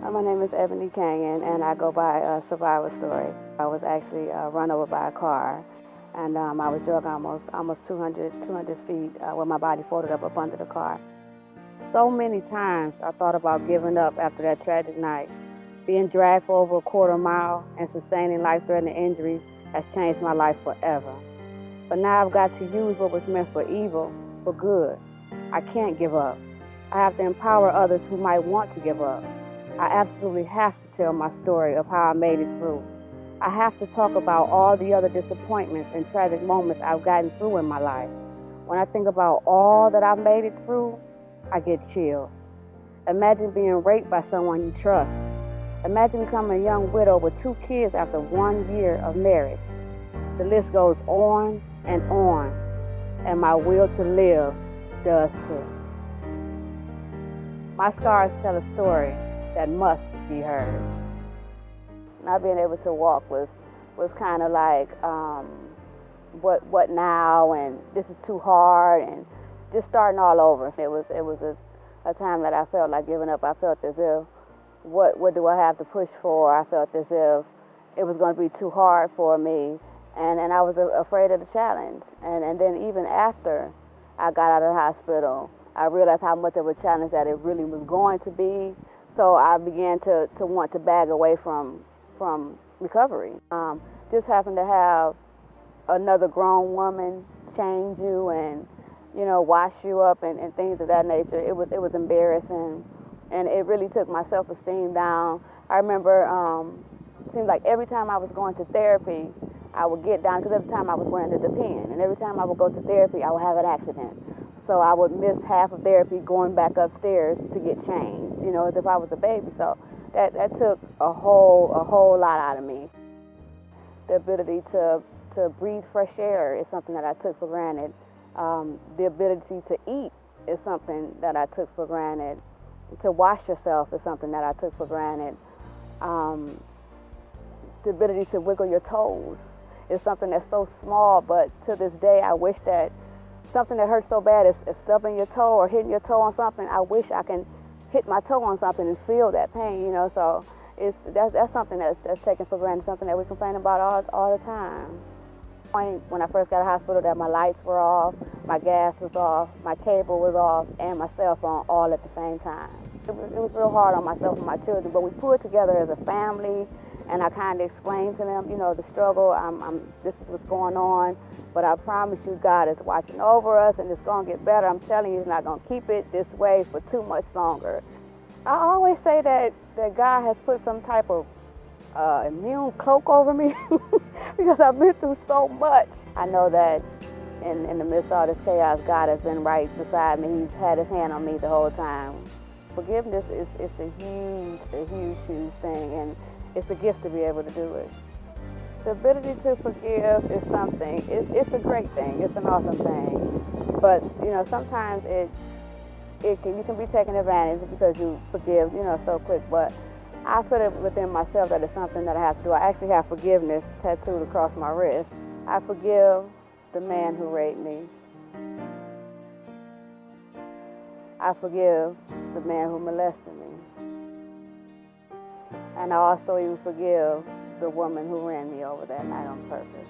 My name is Ebony Canion, and I go by Survivor Story. I was actually run over by a car, and I was dragged almost 200 feet with my body folded up under the car. So many times I thought about giving up after that tragic night. Being dragged for over a quarter mile and sustaining life-threatening injuries has changed my life forever. But now I've got to use what was meant for evil for good. I can't give up. I have to empower others who might want to give up. I absolutely have to tell my story of how I made it through. I have to talk about all the other disappointments and tragic moments I've gotten through in my life. When I think about all that I've made it through, I get chills. Imagine being raped by someone you trust. Imagine becoming a young widow with 2 kids after 1 year of marriage. The list goes on, and my will to live does too. My scars tell a story that must be heard. Not being able to walk was kind of like, what now, and this is too hard, and just starting all over. It was a time that I felt like giving up. I felt as if, what do I have to push for? I felt as if it was going to be too hard for me, and I was afraid of the challenge. And then even after I got out of the hospital, I realized how much of a challenge that it really was going to be. So I began to want to back away from recovery. Just having to have another grown woman change you and, wash you up and things of that nature, it was embarrassing, and it really took my self-esteem down. I remember it seemed like every time I was going to therapy, I would get down, because every time I was wearing the pen, and every time I would go to therapy, I would have an accident. So I would miss half of therapy going back upstairs to get changed, as if I was a baby. So that took a whole lot out of me. The ability to breathe fresh air is something that I took for granted. The ability to eat is something that I took for granted. To wash yourself is something that I took for granted. The ability to wiggle your toes is something that's so small, but to this day I wish that something that hurts so bad is stubbing your toe or hitting your toe on something. I wish I can hit my toe on something and feel that pain, So that's something that's taken for granted, something that we complain about all the time. When I first got out of the hospital, that my lights were off, my gas was off, my cable was off, and my cell phone all at the same time. It was real hard on myself and my children, but we pulled together as a family, and I kind of explained to them, the struggle. This is what's going on, but I promise you, God is watching over us, and it's going to get better. I'm telling you, He's not going to keep it this way for too much longer. I always say that God has put some type of immune cloak over me because I've been through so much. I know that in the midst of all this chaos, God has been right beside me. He's had His hand on me the whole time. Forgiveness is a huge thing, and it's a gift to be able to do it. The ability to forgive is something. It's a great thing. It's an awesome thing. But sometimes you can be taken advantage because you forgive so quick. But I put it within myself that it's something that I have to do. I actually have forgiveness tattooed across my wrist. I forgive the man who raped me. I forgive the man who molested me. And I also even forgive the woman who ran me over that night on purpose.